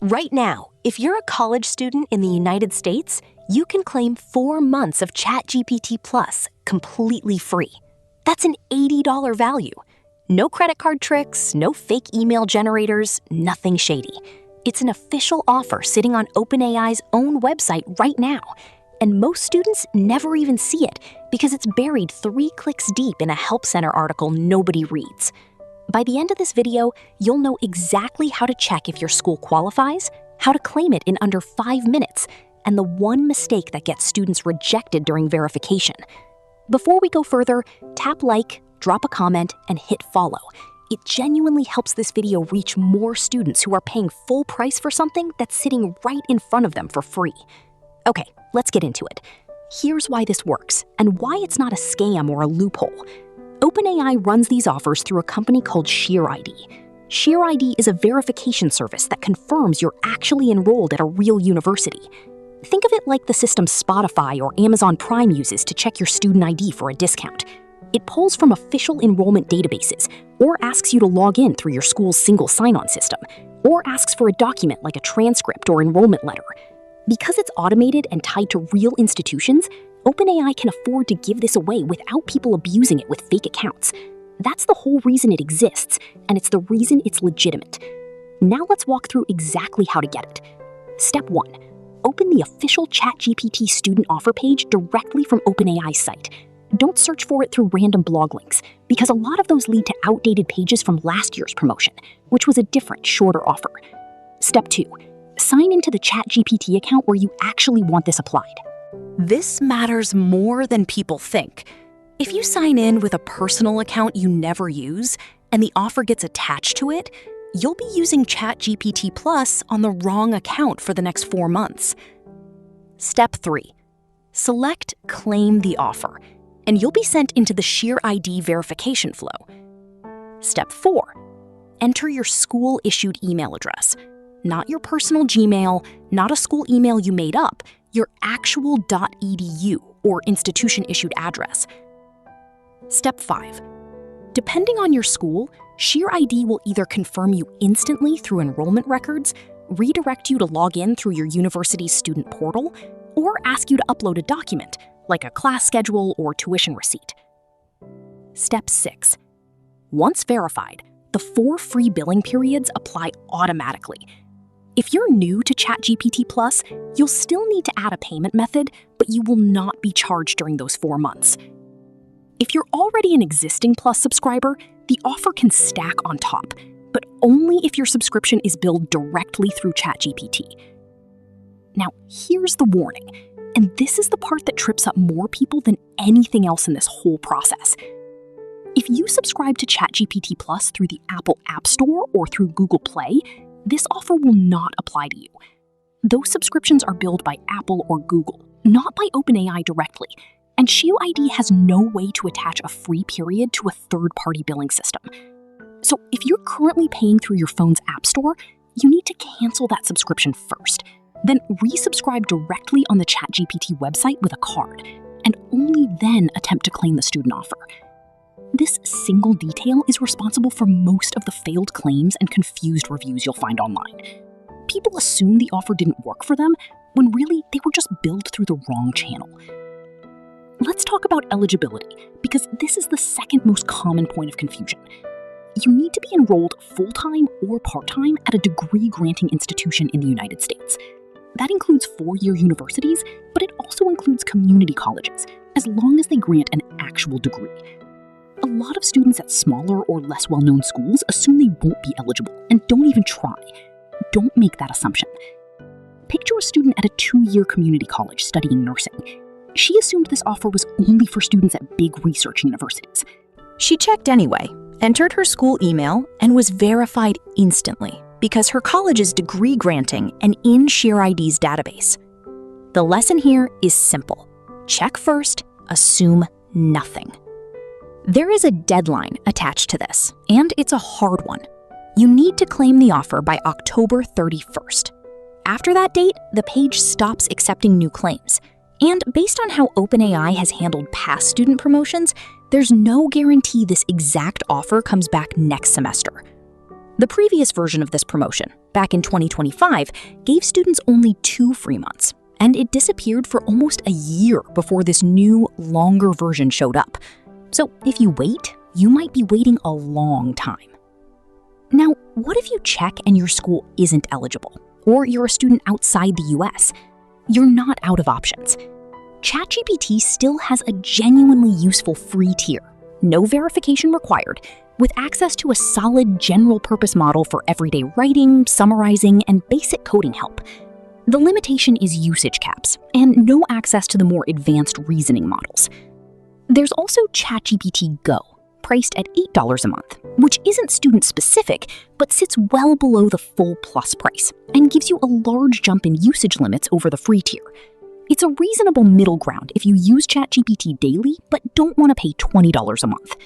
Right now, if you're a college student in the United States, you can claim 4 months of ChatGPT Plus completely free. That's an $80 value. No credit card tricks, no fake email generators, nothing shady. It's an official offer sitting on OpenAI's own website right now. And most students never even see it because it's buried 3 clicks deep in a Help Center article nobody reads. By the end of this video, you'll know exactly how to check if your school qualifies, how to claim it in under 5 minutes, and the one mistake that gets students rejected during verification. Before we go further, tap like, drop a comment, and hit follow. It genuinely helps this video reach more students who are paying full price for something that's sitting right in front of them for free. Okay, let's get into it. Here's why this works, and why it's not a scam or a loophole. OpenAI runs these offers through a company called SheerID. SheerID is a verification service that confirms you're actually enrolled at a real university. Think of it like the system Spotify or Amazon Prime uses to check your student ID for a discount. It pulls from official enrollment databases, or asks you to log in through your school's single sign-on system, or asks for a document like a transcript or enrollment letter. Because it's automated and tied to real institutions, OpenAI can afford to give this away without people abusing it with fake accounts. That's the whole reason it exists, and it's the reason it's legitimate. Now let's walk through exactly how to get it. Step 1. Open the official ChatGPT student offer page directly from OpenAI's site. Don't search for it through random blog links, because a lot of those lead to outdated pages from last year's promotion, which was a different, shorter offer. Step 2. Sign into the ChatGPT account where you actually want this applied. This matters more than people think. If you sign in with a personal account you never use and the offer gets attached to it, you'll be using ChatGPT Plus on the wrong account for the next 4 months. Step 3. Select Claim the Offer, and you'll be sent into the SheerID verification flow. Step 4. Enter your school-issued email address. Not your personal Gmail, not a school email you made up, your actual .edu or institution-issued address. Step 5. Depending on your school, SheerID will either confirm you instantly through enrollment records, redirect you to log in through your university's student portal, or ask you to upload a document, like a class schedule or tuition receipt. Step 6. Once verified, the 4 free billing periods apply automatically. If you're new to ChatGPT Plus, you'll still need to add a payment method, but you will not be charged during those 4 months. If you're already an existing Plus subscriber, the offer can stack on top, but only if your subscription is billed directly through ChatGPT. Now, here's the warning, and this is the part that trips up more people than anything else in this whole process. If you subscribe to ChatGPT Plus through the Apple App Store or through Google Play, this offer will not apply to you. Those subscriptions are billed by Apple or Google, not by OpenAI directly, and SheerID has no way to attach a free period to a third-party billing system. So if you're currently paying through your phone's App Store, you need to cancel that subscription first, then resubscribe directly on the ChatGPT website with a card, and only then attempt to claim the student offer. This single detail is responsible for most of the failed claims and confused reviews you'll find online. People assume the offer didn't work for them, when really they were just billed through the wrong channel. Let's talk about eligibility, because this is the second most common point of confusion. You need to be enrolled full-time or part-time at a degree-granting institution in the United States. That includes 4-year universities, but it also includes community colleges, as long as they grant an actual degree. A lot of students at smaller or less well-known schools assume they won't be eligible and don't even try. Don't make that assumption. Picture a student at a 2-year community college studying nursing. She assumed this offer was only for students at big research universities. She checked anyway, entered her school email, and was verified instantly because her college is degree granting and in SheerID's database. The lesson here is simple. Check first, assume nothing. There is a deadline attached to this, and it's a hard one. You need to claim the offer by October 31st. After that date, the page stops accepting new claims. And based on how OpenAI has handled past student promotions, there's no guarantee this exact offer comes back next semester. The previous version of this promotion, back in 2025, gave students only 2 free months, and it disappeared for almost a year before this new, longer version showed up. So if you wait, you might be waiting a long time. Now, what if you check and your school isn't eligible, or you're a student outside the US? You're not out of options. ChatGPT still has a genuinely useful free tier, no verification required, with access to a solid general-purpose model for everyday writing, summarizing, and basic coding help. The limitation is usage caps, and no access to the more advanced reasoning models. There's also ChatGPT Go, priced at $8 a month, which isn't student-specific, but sits well below the full Plus price, and gives you a large jump in usage limits over the free tier. It's a reasonable middle ground if you use ChatGPT daily, but don't want to pay $20 a month.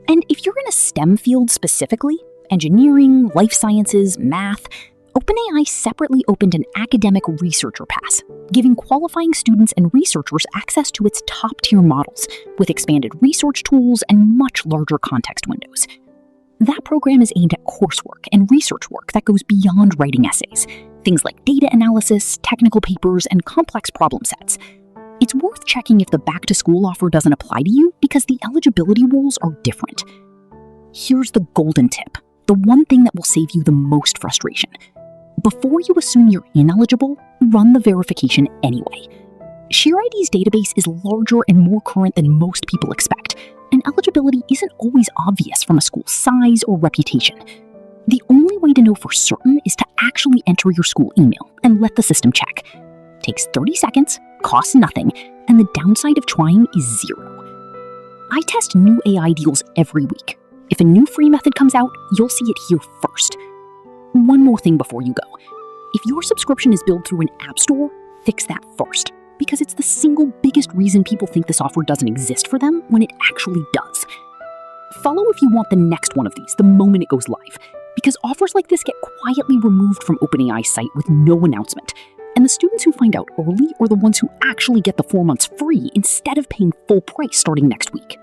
And if you're in a STEM field specifically, engineering, life sciences, math, OpenAI separately opened an academic researcher pass, giving qualifying students and researchers access to its top-tier models, with expanded research tools and much larger context windows. That program is aimed at coursework and research work that goes beyond writing essays, things like data analysis, technical papers, and complex problem sets. It's worth checking if the back-to-school offer doesn't apply to you because the eligibility rules are different. Here's the golden tip, the one thing that will save you the most frustration. Before you assume you're ineligible, run the verification anyway. ShareID's database is larger and more current than most people expect, and eligibility isn't always obvious from a school's size or reputation. The only way to know for certain is to actually enter your school email and let the system check. Takes 30 seconds, costs nothing, and the downside of trying is 0. I test new AI deals every week. If a new free method comes out, you'll see it here first. One more thing before you go. If your subscription is billed through an app store, fix that first, because it's the single biggest reason people think this offer doesn't exist for them when it actually does. Follow if you want the next one of these the moment it goes live, because offers like this get quietly removed from OpenAI's site with no announcement, and the students who find out early are the ones who actually get the 4 months free instead of paying full price starting next week.